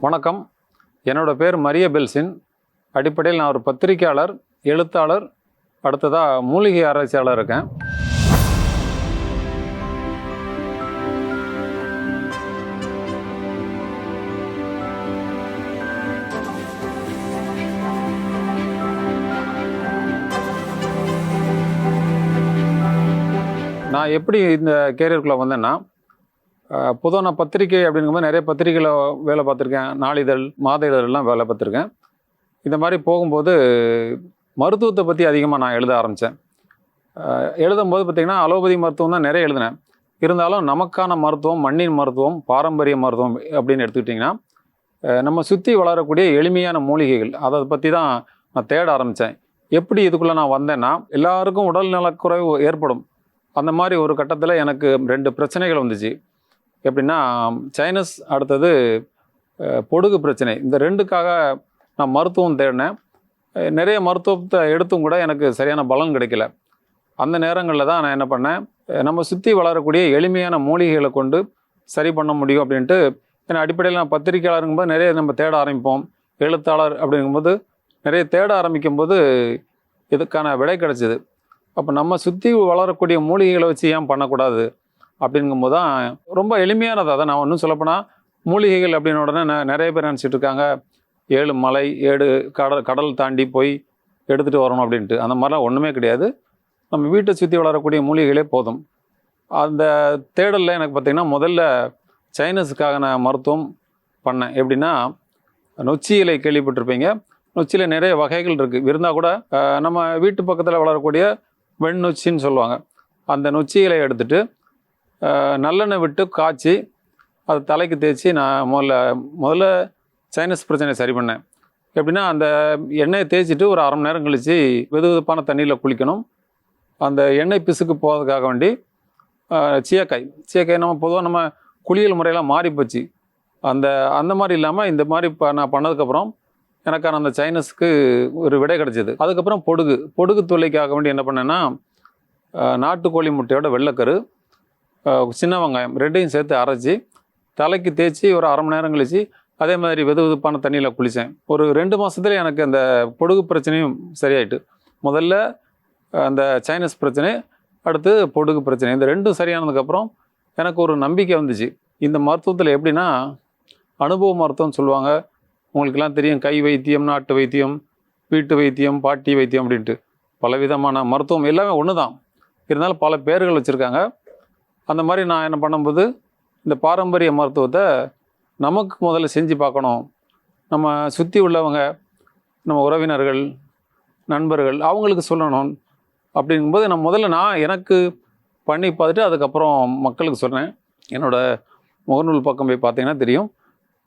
வணக்கம். என்னோட பேர் மரிய பெல்சின். அடிப்படையில் நான் ஒரு பத்திரிக்கையாளர், எழுத்தாளர், அடுத்ததா மூலிகை ஆராய்ச்சியாளர் இருக்கேன். நான் எப்படி இந்த கேரியருக்குள்ளே வந்தேன்னா, பொதுவாக நான் பத்திரிக்கை அப்படிங்கும்போது நிறைய பத்திரிக்கையில் வேலை பார்த்துருக்கேன். நாளிதழ், மாத இதழெல்லாம் வேலை பார்த்துருக்கேன். இந்த மாதிரி போகும்போது மருத்துவத்தை பற்றி அதிகமாக நான் எழுத ஆரம்பித்தேன். எழுதும்போது பார்த்திங்கன்னா அலோபதி மருத்துவம் தான் நிறைய எழுதினேன். இருந்தாலும் நமக்கான மருத்துவம், மண்ணின் மருத்துவம், பாரம்பரிய மருத்துவம் அப்படின்னு எடுத்துக்கிட்டிங்கன்னா, நம்ம சுற்றி வளரக்கூடிய எளிமையான மூலிகைகள் அதை பற்றி தான் நான் தேட ஆரம்பித்தேன். எப்படி இதுக்குள்ளே நான் வந்தேன்னா, எல்லாருக்கும் உடல் நலக்குறைவு ஏற்படும். அந்த மாதிரி ஒரு கட்டத்தில் எனக்கு 2 பிரச்சனைகள் வந்துச்சு. எப்படின்னா, சைனஸ், அடுத்தது பொடுகு பிரச்சனை. இந்த 2க்காக நான் மருத்துவம் தேடினேன். நிறைய மருத்துவத்தை எடுத்தும் கூட எனக்கு சரியான பலன் கிடைக்கல. அந்த நேரங்களில் தான் நான் என்ன பண்ணேன், நம்ம சுற்றி வளரக்கூடிய எளிமையான மூலிகைகளை கொண்டு சரி பண்ண முடியும் அப்படின்ட்டு. ஏன்னா அடிப்படையில் நான் பத்திரிக்கையாளருங்கும்போது நிறைய நம்ம தேட ஆரம்பிப்போம். எழுத்தாளர் அப்படிங்கும்போது நிறைய தேட ஆரம்பிக்கும்போது இதுக்கான விடை கிடைச்சிது. அப்போ நம்ம சுற்றி வளரக்கூடிய மூலிகைகளை வச்சு ஏன் பண்ணக்கூடாது அப்படிங்கும்போது தான் ரொம்ப எளிமையானது. அதை நான் ஒன்றும் சொல்லப்போனால், மூலிகைகள் அப்படின்னு உடனே நிறைய பேர் நினச்சிட்டு இருக்காங்க 7 மலை 7 கடல் தாண்டி போய் எடுத்துகிட்டு வரணும் அப்படின்ட்டு. அந்த மாதிரிலாம் ஒன்றுமே கிடையாது. நம்ம வீட்டை சுற்றி வளரக்கூடிய மூலிகைகளே போதும். அந்த தேடலில் எனக்கு பார்த்திங்கன்னா, முதல்ல சைனஸுக்காக நான் மருத்துவம் பண்ணேன். எப்படின்னா, நொச்சி இலை கேள்விப்பட்டிருப்பீங்க. நொச்சியில் நிறைய வகைகள் இருக்குது. இருந்தால் கூட நம்ம வீட்டு பக்கத்தில் வளரக்கூடிய வெண்ணொச்சின்னு சொல்லுவாங்க. அந்த நொச்சி இலையை எடுத்துகிட்டு நல்லெண்ணெய் விட்டு காய்ச்சி அதை தலைக்கு தேய்ச்சி நான் முதல்ல சைனஸ் பிரச்சனையை சரி பண்ணேன். எப்படின்னா, அந்த எண்ணெயை தேய்ச்சிட்டு ஒரு அரை மணி நேரம் கழித்து வெதுவெதுப்பான தண்ணியில் குளிக்கணும். அந்த எண்ணெய் பிசுக்கு போகிறதுக்காக வேண்டி சீயக்காய் நம்ம பொதுவாக நம்ம குளியல் முறையெல்லாம் மாறி போச்சு. அந்த மாதிரி இல்லாமல் இந்த மாதிரி நான் பண்ணதுக்கப்புறம் எனக்கான அந்த சைனஸுக்கு ஒரு விடை கிடச்சிது. அதுக்கப்புறம் பொடுகு தொல்லைக்காக வேண்டி என்ன பண்ணேன்னா, நாட்டுக்கோழி முட்டையோட வெள்ளைக்கரு, சின்ன வெங்காயம் 2யும் சேர்த்து அரைச்சி தலைக்கு தேய்ச்சி ஒரு அரை மணி நேரம் கழிச்சு அதே மாதிரி வெதுவெதுப்பான தண்ணியில் குளித்தேன். ஒரு 2 மாதத்துல எனக்கு அந்த பொடுகு பிரச்சனையும் சரியாயிட்டு. முதல்ல அந்த சைனஸ் பிரச்சனை, அடுத்து பொடுகு பிரச்சனை. இந்த 2ம் சரியானதுக்கப்புறம் எனக்கு ஒரு நம்பிக்கை வந்துச்சு. இந்த மருத்துவத்தில் எப்படின்னா, அனுபவ மருத்துவம்னு சொல்லுவாங்க. உங்களுக்கெல்லாம் தெரியும், கை வைத்தியம், நாட்டு வைத்தியம், வீட்டு வைத்தியம், பாட்டி வைத்தியம் அப்படின்ட்டு பலவிதமான மருத்துவம் எல்லாமே ஒன்று தான். இருந்தாலும் பல பேர்கள் வச்சுருக்காங்க. அந்த மாதிரி நான் என்ன பண்ணும்போது, இந்த பாரம்பரிய மருத்துவத்தை நமக்கு முதல்ல செஞ்சு பார்க்கணும். நம்ம சுற்றி உள்ளவங்க, நம்ம உறவினர்கள், நண்பர்கள், அவங்களுக்கு சொல்லணும் அப்படிங்கும்போது நான் எனக்கு பண்ணி பார்த்துட்டு அதுக்கப்புறம் மக்களுக்கு சொன்னேன். என்னோடய முகநூல் பக்கம் போய் பார்த்தீங்கன்னா தெரியும்,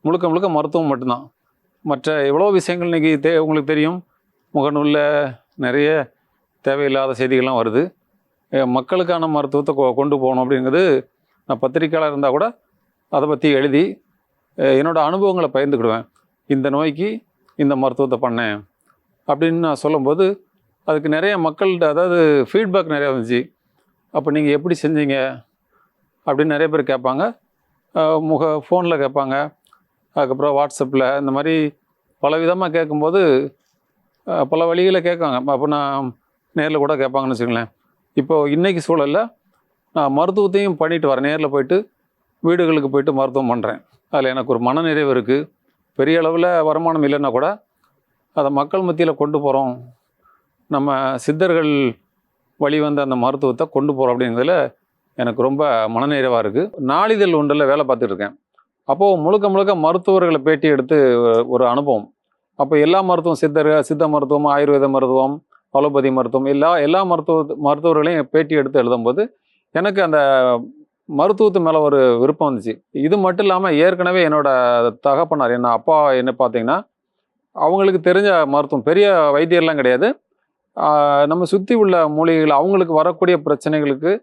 முழுக்க முழுக்க மருத்துவம் மட்டும்தான். மற்ற எவ்வளோ விஷயங்கள் இன்றைக்கி உங்களுக்கு தெரியும். முகநூலில் நிறைய தேவையில்லாத செய்திகள்லாம் வருது. மக்களுக்கான மருத்துவத்தை கொண்டு போகணும் அப்படிங்கிறது, நான் பத்திரிக்கையாளர் இருந்தால் கூட அதை பற்றி எழுதி என்னோடய அனுபவங்களை பகிர்ந்துக்கிடுவேன். இந்த நோய்க்கு இந்த மருத்துவத்தை பண்ணேன் அப்படின்னு நான் சொல்லும்போது அதுக்கு நிறைய மக்கள்கிட்ட, அதாவது ஃபீட்பேக் நிறையா வந்துச்சு. அப்போ நீங்கள் எப்படி செஞ்சீங்க அப்படின்னு நிறைய பேர் கேட்பாங்க. ஃபோனில் கேட்பாங்க, அதுக்கப்புறம் வாட்ஸ்அப்பில், இந்த மாதிரி பல விதமாக கேட்கும்போது பல வழிகளை கேட்காங்க. அப்போ நான் நேரில் கூட கேட்பாங்கன்னு வச்சுக்கங்களேன். இப்போது இன்றைக்கி சூழலில் நான் மருத்துவத்தையும் பண்ணிட்டு வரேன். நேரில் போயிட்டு வீடுகளுக்கு போயிட்டு மருத்துவம் பண்ணுறேன். அதில் எனக்கு ஒரு மனநிறைவு இருக்குது. பெரிய அளவில் வருமானம் இல்லைன்னா கூட அதை மக்கள் மத்தியில் கொண்டு போகிறோம், நம்ம சித்தர்கள் வழி வந்த அந்த மருத்துவத்தை கொண்டு போகிறோம் அப்படிங்கிறதுல எனக்கு ரொம்ப மனநிறைவாக இருக்குது. நாளிதழ் ஒன்றில் வேலை பார்த்துட்டு இருக்கேன். அப்போது முழுக்க மருத்துவர்களை பேட்டி எடுத்து ஒரு அனுபவம். அப்போ எல்லா மருத்துவம், சித்த மருத்துவம், ஆயுர்வேத மருத்துவம், அலோபதி மருத்துவம், எல்லா மருத்துவர்களையும் பேட்டி எடுத்து எழுதும்போது எனக்கு அந்த மருத்துவத்து மேலே ஒரு விருப்பம் வந்துச்சு. இது மட்டும் இல்லாமல் ஏற்கனவே என்னோட தகப்பனார், அப்பா என்ன பார்த்தீங்கன்னா, அவங்களுக்கு தெரிஞ்ச மருத்துவம், பெரிய வைத்தியர்லாம் கிடையாது. நம்ம சுற்றி உள்ள மூலிகைகள், அவங்களுக்கு வரக்கூடிய பிரச்சனைகளுக்கு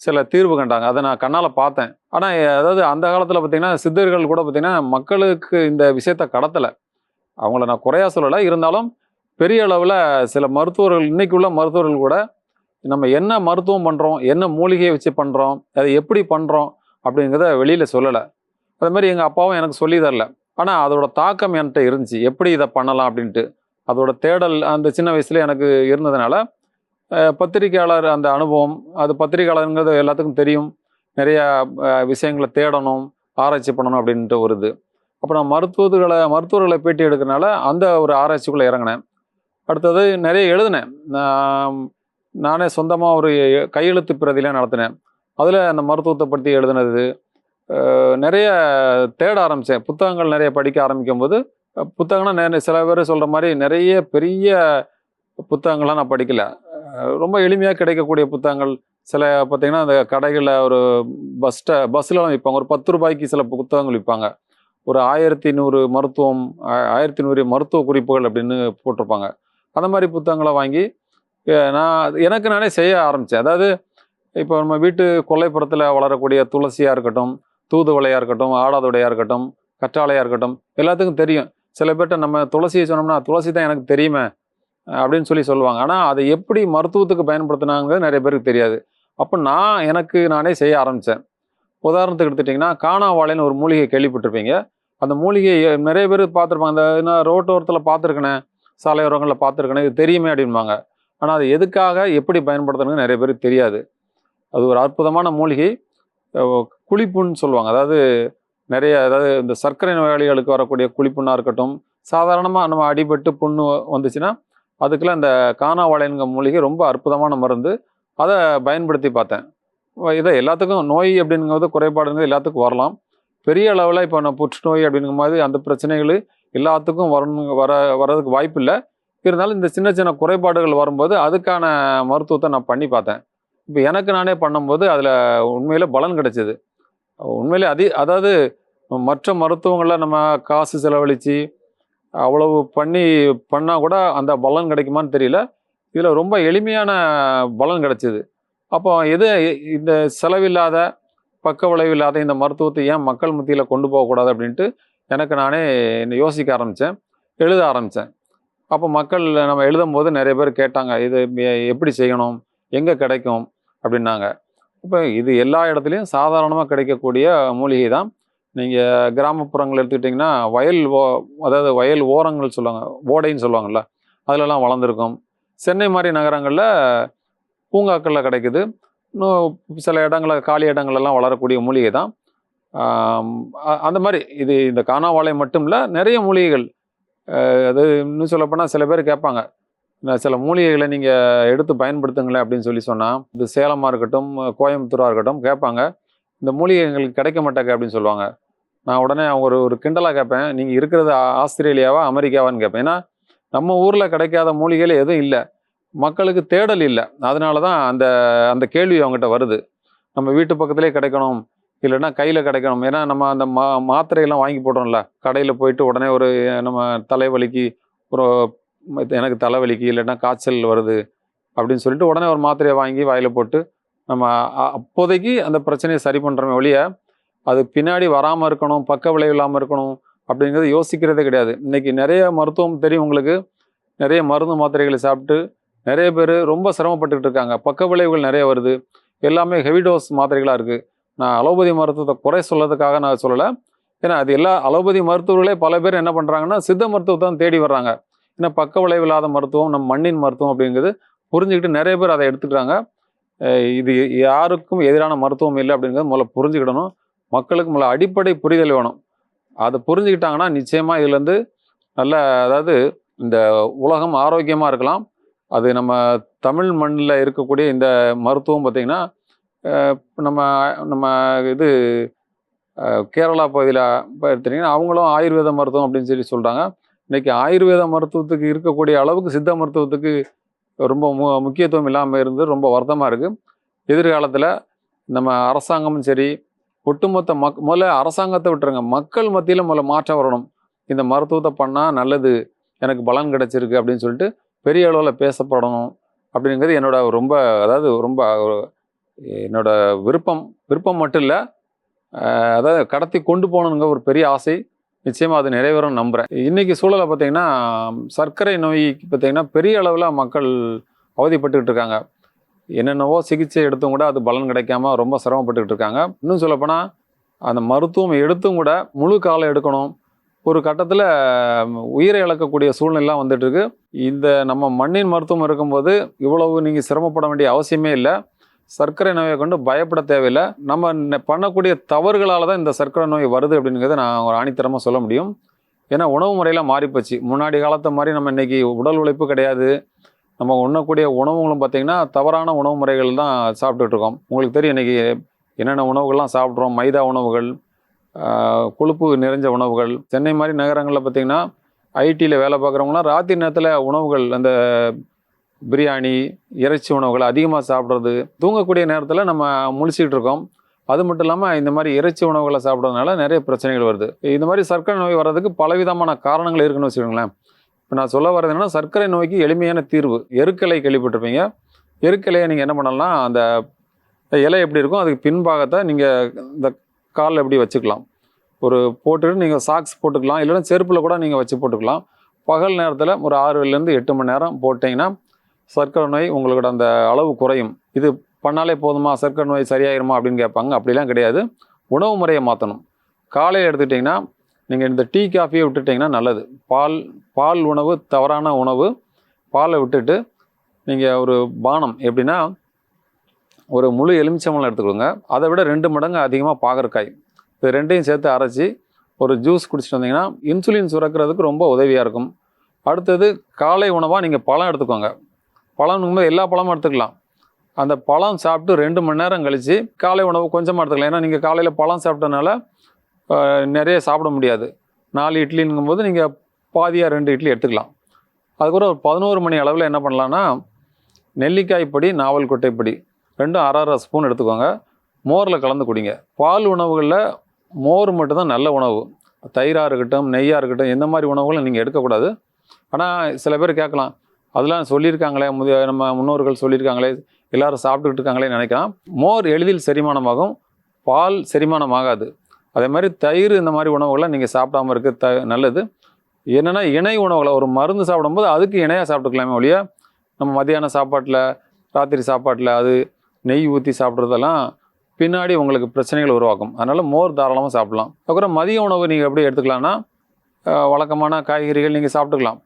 சில தீர்வு கண்டாங்க. அதை நான் கண்ணால் பார்த்தேன். ஆனால் அதாவது அந்த காலத்தில் பார்த்திங்கன்னா, சித்தர்கள் கூட பார்த்திங்கன்னா மக்களுக்கு இந்த விஷயத்தை கடத்தலை. அவங்கள நான் குறையா சொல்லலை. இருந்தாலும் பெரிய அளவில் சில மருத்துவர்கள், இன்றைக்கி உள்ள மருத்துவர்கள் கூட நம்ம என்ன மருத்துவம் பண்ணுறோம், என்ன மூலிகையை வச்சு பண்ணுறோம், அதை எப்படி பண்ணுறோம் அப்படிங்கிறத வெளியில் சொல்லலை. அது மாதிரி எங்கள் அப்பாவும் எனக்கு சொல்லி தரல. ஆனால் அதோட தாக்கம் என்கிட்ட இருந்துச்சு, எப்படி இதை பண்ணலாம் அப்படின்ட்டு. அதோட தேடல் அந்த சின்ன வயசுல எனக்கு இருந்ததுனால பத்திரிக்கையாளர் அந்த அனுபவம், அது பத்திரிக்கையாளருங்கிறது எல்லாத்துக்கும் தெரியும். நிறைய விஷயங்களை தேடணும், ஆராய்ச்சி பண்ணணும் அப்படின்ட்டு ஒரு இது. அப்போ நான் மருத்துவர்களை பேட்டி எடுக்கிறனால அந்த ஒரு ஆராய்ச்சிக்குள்ளே இறங்கினேன். அடுத்தது நிறைய எழுதினேன். நானே சொந்தமாக ஒரு கையெழுத்து பிரதிலாம் நடத்தினேன். அதில் அந்த மருத்துவத்தை பற்றி எழுதுனது நிறைய தேட ஆரம்பித்தேன். புத்தகங்கள் நிறைய படிக்க ஆரம்பிக்கும்போது புத்தகம்னா நிறைய சில பேர் சொல்கிற மாதிரி நிறைய பெரிய புத்தகங்கள்லாம் நான் படிக்கல. ரொம்ப எளிமையாக கிடைக்கக்கூடிய புத்தகங்கள். சில பார்த்தீங்கன்னா அந்த கடைகளில் ஒரு பஸ்ஸிலலாம் விற்பாங்க. ஒரு 10 ரூபாய்க்கு சில புத்தகங்கள் விற்பாங்க. ஒரு 1100 மருத்துவம் 1100 மருத்துவ குறிப்புகள் அப்படின்னு போட்டிருப்பாங்க. அந்த மாதிரி புத்தகங்களை வாங்கி நான் எனக்கு நானே செய்ய ஆரம்பித்தேன். அதாவது இப்போ நம்ம வீட்டு கொல்லைப்புறத்தில் வளரக்கூடிய துளசியாக இருக்கட்டும், தூதுவளையாக இருக்கட்டும், ஆடாதொடையாக இருக்கட்டும், கற்றாழையாக இருக்கட்டும், எல்லாத்துக்கும் தெரியும். சில பேர்கிட்ட நம்ம துளசியை சொன்னோம்னா துளசி தான் எனக்கு தெரியுமே அப்படின்னு சொல்லுவாங்க. ஆனால் அதை எப்படி மருத்துவத்துக்கு பயன்படுத்தினாங்கிறது நிறைய பேருக்கு தெரியாது. அப்போ எனக்கு நானே செய்ய ஆரம்பித்தேன். உதாரணத்துக்கு எடுத்துட்டிங்கன்னா காணாவாழைன்னு ஒரு மூலிகை கேள்விப்பட்டிருப்பீங்க. அந்த மூலிகை நிறைய பேர் பார்த்துருப்பாங்க. அந்த நான் ரோட்டோரத்தில் பார்த்துருக்கேனே, சாலையோரங்களில் பார்த்துருக்கேனே, இது தெரியுமே அப்படின்பாங்க. ஆனால் அது எதுக்காக எப்படி பயன்படுத்தணும்னு நிறைய பேருக்கு தெரியாது. அது ஒரு அற்புதமான மூலிகை. குழிப்புன்னு சொல்லுவாங்க. அதாவது அதாவது இந்த சர்க்கரை நோயாளிகளுக்கு வரக்கூடிய குழிப்புண்ணாக இருக்கட்டும், சாதாரணமாக நம்ம அடிபட்டு புண்ணு வந்துச்சுன்னா அதுக்கெல்லாம் இந்த காணாவாழைங்கிற மூலிகை ரொம்ப அற்புதமான மருந்து. அதை பயன்படுத்தி பார்த்தேன். இதை எல்லாத்துக்கும் நோய் அப்படிங்கிறது குறைபாடுங்கிறது எல்லாத்துக்கும் வரலாம். பெரிய அளவில் இப்போ நான் புற்றுநோய் அப்படிங்கிற மாதிரி அந்த பிரச்சனைகள் எல்லாத்துக்கும் வர்றதுக்கு வாய்ப்பு இல்லை. இருந்தாலும் இந்த சின்ன சின்ன குறைபாடுகள் வரும்போது அதுக்கான மருத்துவத்தை நான் பண்ணி பார்த்தேன். இப்போ எனக்கு நானே பண்ணும்போது அதில் உண்மையிலே பலன் கிடைச்சிது. உண்மையிலே அதாவது மற்ற மருத்துவங்களில் நம்ம காசு செலவழித்து அவ்வளவு பண்ணால் கூட அந்த பலன் கிடைக்குமான்னு தெரியல. இதில் ரொம்ப எளிமையான பலன் கிடைச்சிது. அப்போ இந்த செலவில்லாத பக்க விளைவில்லாத இந்த மருத்துவத்தை ஏன் மக்கள் மத்தியில் கொண்டு போகக்கூடாது அப்படின்ட்டு எனக்கு நானே யோசிக்க ஆரம்பித்தேன், எழுத ஆரம்பித்தேன். அப்போ மக்கள் நம்ம எழுதும்போது நிறைய பேர் கேட்டாங்க, இது எப்படி செய்யணும், எங்கே கிடைக்கும் அப்படின்னாங்க. இப்போ இது எல்லா இடத்துலையும் சாதாரணமாக கிடைக்கக்கூடிய மூலிகை தான். நீங்கள் கிராமப்புறங்கள் எடுத்துக்கிட்டிங்கன்னா அதாவது வயல் ஓரங்கள் சொல்லுவாங்க, ஓடைன்னு சொல்லுவாங்கள்ல, அதிலெல்லாம் வளர்ந்துருக்கும். சென்னை மாதிரி நகரங்களில் பூங்காக்களில் கிடைக்குது. இன்னும் சில இடங்களில் காலி இடங்கள்லாம் வளரக்கூடிய மூலிகை தான். அந்த மாதிரி இந்த காணாவாழை மட்டும் இல்லை, நிறைய மூலிகைகள். அது இன்னும் சொல்லப்போனால் சில பேர் கேட்பாங்க, சில மூலிகைகளை நீங்கள் எடுத்து பயன்படுத்துங்களேன் அப்படின்னு சொன்னால், இது சேலமாக இருக்கட்டும், கோயம்புத்தூராக இருக்கட்டும் கேட்பாங்க, இந்த மூலிகை எங்களுக்கு கிடைக்க மாட்டேங்க அப்படின்னு சொல்லுவாங்க. நான் உடனே அவங்க ஒரு கிண்டலாக கேட்பேன், நீங்கள் இருக்கிறது ஆஸ்திரேலியாவா அமெரிக்காவான்னு கேட்பேன். ஏன்னா நம்ம ஊரில் கிடைக்காத மூலிகைகள் எதுவும் இல்லை, மக்களுக்கு தேடல் இல்லை. அதனால தான் அந்த கேள்வி அவங்ககிட்ட வருது. நம்ம வீட்டு பக்கத்துலேயே கிடைக்கணும், இல்லைன்னா கையில் கிடைக்கணும். ஏன்னா நம்ம அந்த மாத்திரையெல்லாம் வாங்கி போடுறோம்ல, கடையில் போயிட்டு உடனே ஒரு நம்ம தலைவலிக்கு எனக்கு தலைவலிக்கு இல்லைன்னா காய்ச்சல் வருது அப்படின்னு சொல்லிட்டு உடனே ஒரு மாத்திரையை வாங்கி வாயில் போட்டு நம்ம அப்போதைக்கு அந்த பிரச்சனையை சரி பண்ணுறோமே ஒழிய அது பின்னாடி வராமல் இருக்கணும், பக்க விளைவு இல்லாமல் இருக்கணும் அப்படிங்கிறது யோசிக்கிறதே கிடையாது. இன்னைக்கு நிறைய மருத்துவம் தெரியும் உங்களுக்கு, நிறைய மருந்து மாத்திரைகளை சாப்பிட்டு நிறைய பேர் ரொம்ப சிரமப்பட்டுக்கிட்டு இருக்காங்க. பக்க விளைவுகள் நிறைய வருது, எல்லாமே ஹெவி டோஸ் மாத்திரைகளாக இருக்குது. நான் அலோபதி மருத்துவத்தை குறை சொல்றதுக்காக நான் சொல்லலை. ஏன்னா அது எல்லா அலோபதி மருத்துவர்களே பல பேர் என்ன பண்ணுறாங்கன்னா சித்த மருத்துவத்தை தான் தேடி வர்றாங்க. ஏன்னா பக்க விளைவு இல்லாத மருத்துவம் நம்ம மண்ணின் மருத்துவம் அப்படிங்கிறது புரிஞ்சுக்கிட்டு நிறைய பேர் அதை எடுத்துக்கிறாங்க. இது யாருக்கும் எதிரான மருத்துவம் இல்லை அப்படிங்கிறது முதல்ல புரிஞ்சுக்கிடணும். மக்களுக்கு முதல்ல அடிப்படை புரிதல் வேணும். அதை புரிஞ்சுக்கிட்டாங்கன்னா நிச்சயமாக இதுலேருந்து நல்ல, அதாவது இந்த உலகம் ஆரோக்கியமாக இருக்கலாம். அது நம்ம தமிழ் மண்ணில் இருக்கக்கூடிய இந்த மருத்துவம் பார்த்திங்கன்னா நம்ம நம்ம இது கேரளா பகுதியில் எடுத்துட்டிங்கன்னா அவங்களும் ஆயுர்வேத மருத்துவம் அப்படின்னு சொல்கிறாங்க. இன்றைக்கி ஆயுர்வேத மருத்துவத்துக்கு இருக்கக்கூடிய அளவுக்கு சித்த மருத்துவத்துக்கு ரொம்ப முக்கியத்துவம் இல்லாமல் இருந்து ரொம்ப வருத்தமாக இருக்குது. எதிர்காலத்தில் நம்ம அரசாங்கமும் சரி, ஒட்டுமொத்த முதல்ல அரசாங்கத்தை விட்டுருங்க, மக்கள் மத்தியில் முதல்ல மாற்றம் வரணும். இந்த மருத்துவத்தை பண்ணால் நல்லது, எனக்கு பலன் கிடைச்சிருக்கு அப்படின்னு சொல்லிட்டு பெரிய அளவில் பேசப்படணும் அப்படிங்கிறது ரொம்ப என்னோட விருப்பம் மட்டும் இல்லை, அதாவது கடத்தி கொண்டு போகணுங்க ஒரு பெரிய ஆசை. நிச்சயமாக அது நிறைவேறும் நம்புகிறேன். இன்றைக்கி சூழலை பார்த்திங்கன்னா சர்க்கரை நோய்க்கு பார்த்திங்கன்னா பெரிய அளவில் மக்கள் அவதிப்பட்டுக்கிட்டு இருக்காங்க. என்னென்னவோ சிகிச்சை எடுத்தும் கூட அது பலன் கிடைக்காம ரொம்ப சிரமப்பட்டுக்கிட்டு இருக்காங்க. இன்னும் சொல்லப்போனால் அந்த மருத்துவம் எடுத்தும் கூட முழு காலம் எடுக்கணும், ஒரு கட்டத்தில் உயிரை இழக்கக்கூடிய சூழ்நிலாம் வந்துட்டு இருக்கு. இந்த நம்ம மண்ணின் மருத்துவம் இருக்கும்போது இவ்வளவு நீங்கள் சிரமப்பட வேண்டிய அவசியமே இல்லை. சர்க்கரை நோயை கொண்டு பயப்பட தேவையில்லை. நம்ம பண்ணக்கூடிய தவறுகளால் தான் இந்த சர்க்கரை நோய் வருது அப்படிங்கிறத நான் ஒரு ஆணித்தரமாக சொல்ல முடியும். ஏன்னா உணவு முறையெல்லாம் மாறிப்போச்சு. முன்னாடி காலத்தை மாதிரி நம்ம இன்னைக்கு உடல் உழைப்பு கிடையாது. நம்ம உண்ணக்கூடிய உணவுகளும் பார்த்திங்கன்னா தவறான உணவு முறைகள் தான் சாப்பிட்டுட்டு இருக்கோம். உங்களுக்கு தெரியும் இன்றைக்கி என்னென்ன உணவுகள்லாம் சாப்பிட்றோம். மைதா உணவுகள், கொழுப்பு நிறைஞ்ச உணவுகள். சென்னை மாதிரி நகரங்களில் பார்த்திங்கன்னா ஐடியில் வேலை பார்க்குறவங்களாம் ராத்திரி நேரத்தில் உணவுகள், அந்த பிரியாணி, இறைச்சி உணவுகள் அதிகமாக சாப்பிட்றது. தூங்கக்கூடிய நேரத்தில் நம்ம முழிச்சிக்கிட்டு இருக்கோம். அது மட்டும் இல்லாமல் இந்த மாதிரி இறைச்சி உணவுகளை சாப்பிட்றதுனால நிறைய பிரச்சனைகள் வருது. இந்த மாதிரி சர்க்கரை நோய் வர்றதுக்கு பலவிதமான காரணங்கள் இருக்குன்னு வச்சுக்கோங்களேன். இப்போ நான் சொல்ல வர்றது என்னன்னா, சர்க்கரை நோய்க்கு எளிமையான தீர்வு. எருக்கலை கேள்விப்பட்டிருப்பீங்க. எருக்கலையை நீங்கள் என்ன பண்ணலாம், அந்த இலை எப்படி இருக்கும் அதுக்கு பின்பாகத்தை நீங்கள் இந்த காலில் எப்படி வச்சுக்கலாம். ஒரு போட்டுட்டு நீங்கள் சாக்ஸ் போட்டுக்கலாம், இல்லைன்னா செருப்பில் கூட நீங்கள் வச்சு போட்டுக்கலாம். பகல் நேரத்தில் ஒரு 6லேருந்து 8 மணி நேரம் போட்டிங்கன்னா சர்க்கரை நோய் உங்களோட அந்த அளவு குறையும். இது பண்ணாலே போதுமா, சர்க்கரை நோய் சரியாயிருமா அப்படின்னு கேட்பாங்க. அப்படிலாம் கிடையாது. உணவு முறையை மாற்றணும். காலையில் எடுத்துக்கிட்டிங்கன்னா நீங்கள் இந்த டீ காஃபியை விட்டுட்டிங்கன்னா நல்லது. பால் உணவு தவறான உணவு. பாலை விட்டுட்டு நீங்கள் ஒரு பானம் எப்படின்னா, ஒரு முழு எலுமிச்சம்பழம் எடுத்துக்கோங்க. அதை விட 2 மடங்கு அதிகமாக பாகற்காய், இது ரெண்டையும் சேர்த்து அரைச்சி ஒரு ஜூஸ் குடிச்சிட்டு வந்தீங்கன்னா இன்சுலின் சுரக்கிறதுக்கு ரொம்ப உதவியாக இருக்கும். அடுத்தது காலை உணவாக நீங்கள் பழம் எடுத்துக்கோங்க. பழம்ங்கும்போது எல்லா பழமும் எடுத்துக்கலாம். அந்த பழம் சாப்பிட்டு 2 மணி நேரம் கழித்து காலை உணவு கொஞ்சமாக எடுத்துக்கலாம். ஏன்னா நீங்கள் காலையில் பழம் சாப்பிட்டனால நிறைய சாப்பிட முடியாது. 4 இட்லிங்கும்போது நீங்கள் பாதியாக 2 இட்லி எடுத்துக்கலாம். அதுக்கப்புறம் ஒரு 11 மணி அளவில் என்ன பண்ணலான்னா, நெல்லிக்காய் பொடி, நாவல் கொட்டை பொடி ரெண்டும் அரை ஸ்பூன் எடுத்துக்கோங்க. மோரில் கலந்து குடிங்க. பால் உணவுகளில் மோர் மட்டும்தான் நல்ல உணவு. தயிராக இருக்கட்டும், நெய்யாக இருக்கட்டும், எந்த மாதிரி உணவுகளும் நீங்கள் எடுக்கக்கூடாது. ஆனால் சில பேர் கேட்கலாம், அதெல்லாம் சொல்லியிருக்காங்களே, நம்ம முன்னோர்கள் சொல்லியிருக்காங்களே, எல்லாரும் சாப்பிட்டுக்கிட்டு இருக்காங்களே நினைக்கலாம். மோர் எளிதில் செரிமானமாகும், பால் செரிமானமாகாது. அதே மாதிரி தயிர், இந்த மாதிரி உணவுகளை நீங்கள் சாப்பிடாமல் இருக்க நல்லது. என்னென்னா இணை உணவுகளை ஒரு மருந்து சாப்பிடும்போது அதுக்கு இணையாக சாப்பிட்டுக்கலாமே ஒழிய, நம்ம மத்தியான சாப்பாட்டில், ராத்திரி சாப்பாட்டில் அது நெய் ஊற்றி சாப்பிட்றதெல்லாம் பின்னாடி உங்களுக்கு பிரச்சனைகள் உருவாக்கும். அதனால் மோர் தாராளமாக சாப்பிட்லாம். அதுக்கப்புறம் மதிய உணவு நீங்கள் எப்படி எடுத்துக்கலாம்னா, வழக்கமான காய்கறிகள் நீங்கள் சாப்பிட்டுக்கலாம்.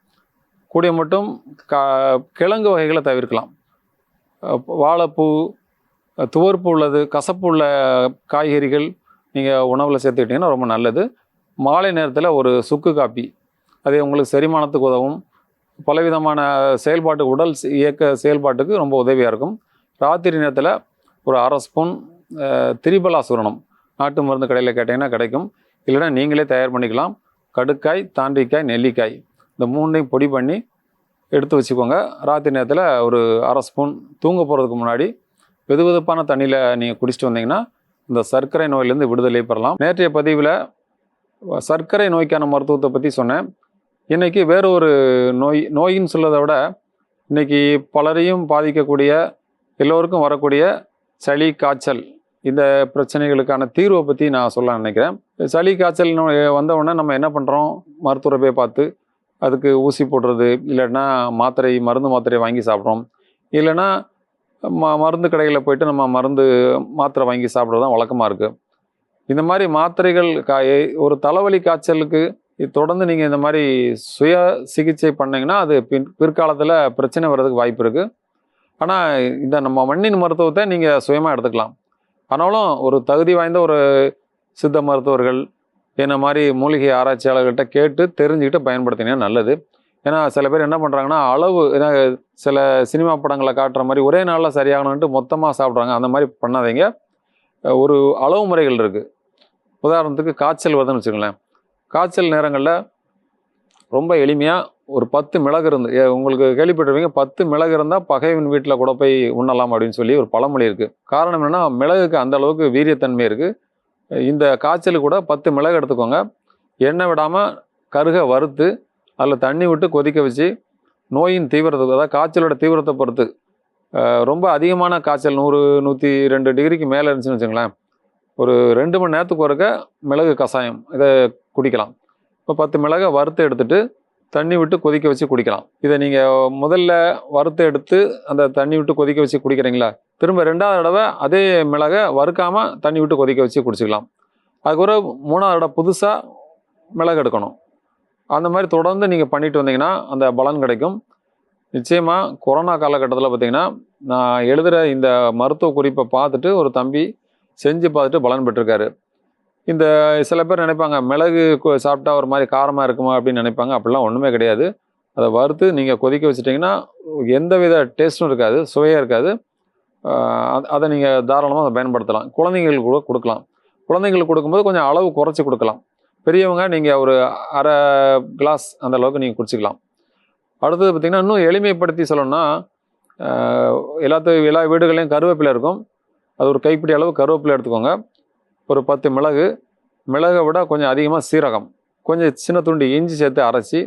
கூடிய மட்டும் கிழங்கு வகைகளை தவிர்க்கலாம். வாழைப்பூ, துவர்ப்பு உள்ளது, கசப்பு உள்ள காய்கறிகள் நீங்கள் உணவில் சேர்த்துக்கிட்டிங்கன்னா ரொம்ப நல்லது. மாலை நேரத்தில் ஒரு சுக்கு காப்பி, அது உங்களுக்கு செரிமானத்துக்கு உதவும். பலவிதமான செயல்பாட்டு, உடல் இயக்க செயல்பாட்டுக்கு ரொம்ப உதவியாக இருக்கும். ராத்திரி நேரத்தில் ஒரு அரை ஸ்பூன் திரிபலா சூரணம், நாட்டு மருந்து கடையில் கேட்டிங்கன்னா கிடைக்கும். இல்லைன்னா நீங்களே தயார் பண்ணிக்கலாம். கடுக்காய், தாண்டிக்காய், நெல்லிக்காய் இந்த 3ஐயும் பொடி பண்ணி எடுத்து வச்சுக்கோங்க. ராத்திரி நேரத்தில் ஒரு அரை ஸ்பூன் தூங்க போகிறதுக்கு முன்னாடி வெதுவெதுப்பான தண்ணியில் நீங்கள் குடிச்சிட்டு வந்தீங்கன்னா இந்த சர்க்கரை நோயிலேருந்து விடுதலை பெறலாம். நேற்றைய பதிவில் சர்க்கரை நோய்க்கான மருத்துவத்தை பற்றி சொன்னேன். இன்றைக்கி வேறு ஒரு நோயின்னு சொல்வதை விட இன்றைக்கி பலரையும் பாதிக்கக்கூடிய, எல்லோருக்கும் வரக்கூடிய சளி, காய்ச்சல், இந்த பிரச்சனைகளுக்கான தீர்வை பற்றி நான் சொல்ல நினைக்கிறேன். சளி, காய்ச்சல் வந்த உடனே நம்ம என்ன பண்ணுறோம், மருத்துவரை போய் பார்த்து அதுக்கு ஊசி போடுறது, இல்லைன்னா மருந்து மாத்திரை வாங்கி சாப்பிட்றோம். இல்லைன்னா மருந்து கடைகளில் போய்ட்டு நம்ம மாத்திரை வாங்கி சாப்பிட்றது தான் வழக்கமாக இருக்குது. இந்த மாதிரி மாத்திரைகள் ஒரு தலைவலி, காய்ச்சலுக்கு தொடர்ந்து நீங்கள் இந்த மாதிரி சுய சிகிச்சை பண்ணிங்கன்னா அது பிற்காலத்தில் பிரச்சனை வர்றதுக்கு வாய்ப்பு இருக்குது. ஆனால் இந்த நம்ம மண்ணின் மருத்துவத்தை நீங்கள் சுயமாக எடுத்துக்கலாம். ஆனாலும் ஒரு தகுதி வாய்ந்த ஒரு சித்த மருத்துவர்கள், என்ன மாதிரி மூலிகை ஆராய்ச்சியாளர்கள்ட்ட கேட்டு தெரிஞ்சுக்கிட்டு பயன்படுத்தினீங்கன்னா நல்லது. ஏன்னா சில பேர் என்ன பண்ணுறாங்கன்னா, ஏன்னா சில சினிமா படங்களை காட்டுற மாதிரி ஒரே நாளில் சரியாகணுன்ட்டு மொத்தமாக சாப்பிட்றாங்க. அந்த மாதிரி பண்ணாதீங்க. ஒரு அளவு முறைகள் இருக்குது. உதாரணத்துக்கு காய்ச்சல் வருதுன்னு வச்சுக்கோங்களேன். காய்ச்சல் நேரங்களில் ரொம்ப எளிமையாக ஒரு 10 மிளகு உங்களுக்கு கேள்விப்பட்டிருப்பீங்க, 10 மிளகு இருந்தால் பகைவன் வீட்டில் கூட போய் உண்ணலாம் அப்படின்னு சொல்லி ஒரு பழமொழி இருக்குது. காரணம் என்னென்னா, மிளகுக்கு அந்த அளவுக்கு வீரியத்தன்மை இருக்குது. இந்த காய்ச்சலுக்கு கூட 10 மிளகு எடுத்துக்கோங்க. எண்ணெய் விடாமல் கருக வறுத்து அதில் தண்ணி விட்டு கொதிக்க வச்சு, நோயின் தீவிரத்துக்கு, அதாவது காய்ச்சலோட தீவிரத்தை பொறுத்து, ரொம்ப அதிகமான காய்ச்சல் 100, 102 டிகிரிக்கு மேலே இருந்துச்சுன்னு வச்சுங்களேன், ஒரு 2 மணி நேரத்துக்கு ஒருக்க மிளகு கஷாயம் இதை குடிக்கலாம். இப்போ 10 மிளகை வறுத்து எடுத்துகிட்டு தண்ணி விட்டு கொதிக்க வச்சு குடிக்கலாம். இதை நீங்கள் முதல்ல வறுத்து எடுத்து அந்த தண்ணி விட்டு கொதிக்க வச்சு குடிக்கிறீங்களா, திரும்ப 2வது தடவை அதே மிளகை வறுக்காமல் தண்ணி விட்டு கொதிக்க வச்சு குடிச்சிக்கலாம். அதுக்கப்புறம் 3வது தடவை புதுசாக மிளகு எடுக்கணும். அந்த மாதிரி தொடர்ந்து நீங்கள் பண்ணிட்டு வந்தீங்கன்னா அந்த பலன் கிடைக்கும். நிச்சயமாக கொரோனா காலகட்டத்தில் பார்த்தீங்கன்னா, நான் எழுதுகிற இந்த மருத்துவ குறிப்பை பார்த்துட்டு ஒரு தம்பி செஞ்சு பார்த்துட்டு பலன் பெற்றிருக்காரு. இந்த சில பேர் நினைப்பாங்க, மிளகு சாப்பிட்டா ஒரு மாதிரி காரமாக இருக்குமா அப்படின்னு நினைப்பாங்க. அப்படிலாம் ஒன்றுமே கிடையாது. அதை வறுத்து நீங்கள் கொதிக்க வச்சுட்டிங்கன்னா எந்த வித டேஸ்ட்டும் இருக்காது, சுவையாக இருக்காது. அதை நீங்கள் தாராளமாக அதை பயன்படுத்தலாம். குழந்தைங்களுக்கு கூட கொடுக்கலாம். குழந்தைங்களுக்கு கொடுக்கும்போது கொஞ்சம் அளவு குறைச்சி கொடுக்கலாம். பெரியவங்க நீங்கள் ஒரு அரை கிளாஸ் அந்த அளவுக்கு நீங்கள் குடிச்சிக்கலாம். அடுத்தது பார்த்திங்கன்னா, இன்னும் எளிமைப்படுத்தி சொல்லணும்னா, எல்லா வீடுகள்லையும் கருவேப்பிலை இருக்கும். அது ஒரு கைப்பிடி அளவு கருவேப்பிலை எடுத்துக்கோங்க. ஒரு 10 மிளகு, மிளகை விட கொஞ்சம் அதிகமாக சீரகம், கொஞ்சம் சின்ன துண்டு இஞ்சி சேர்த்து அரைச்சி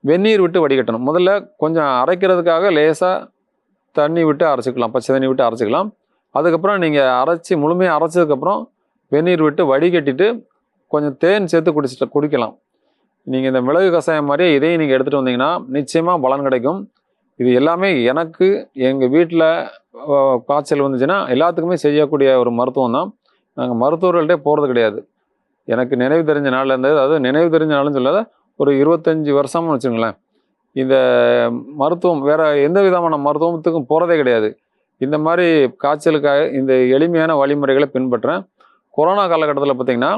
வெந்நீர் விட்டு வடிகட்டணும். முதல்ல கொஞ்சம் அரைக்கிறதுக்காக லேசாக தண்ணி விட்டு அரைச்சிக்கலாம், பச்சை தண்ணி விட்டு அரைச்சிக்கலாம். அதுக்கப்புறம் நீங்கள் முழுமையாக அரைச்சதுக்கப்புறம் வெந்நீர் விட்டு வடிகட்டிட்டு கொஞ்சம் தேன் சேர்த்து குடிக்கலாம். நீங்கள் இந்த மிளகு கஷாயம் மாதிரியே இதையும் நீங்கள் எடுத்துகிட்டு வந்தீங்கன்னா நிச்சயமாக பலன் கிடைக்கும். இது எல்லாமே எனக்கு எங்கள் வீட்டில் காய்ச்சல் வந்துச்சுன்னா எல்லாத்துக்குமே செய்யக்கூடிய ஒரு மருத்துவம் தான். நாங்கள் மருத்துவர்கள்ட்டே போகிறது கிடையாது. எனக்கு நினைவு தெரிஞ்ச நாள்லேருந்து, அதாவது நினைவு தெரிஞ்ச நாள்னு சொல்லாத ஒரு 25 வருஷம்னு வச்சுங்களேன், இந்த மருத்துவம் வேறு எந்த விதமான மருத்துவத்துக்கும் போகிறதே கிடையாது. இந்த மாதிரி காய்ச்சலுக்காக இந்த எளிமையான வழிமுறைகளை பின்பற்றேன். கொரோனா காலகட்டத்தில் பார்த்திங்கன்னா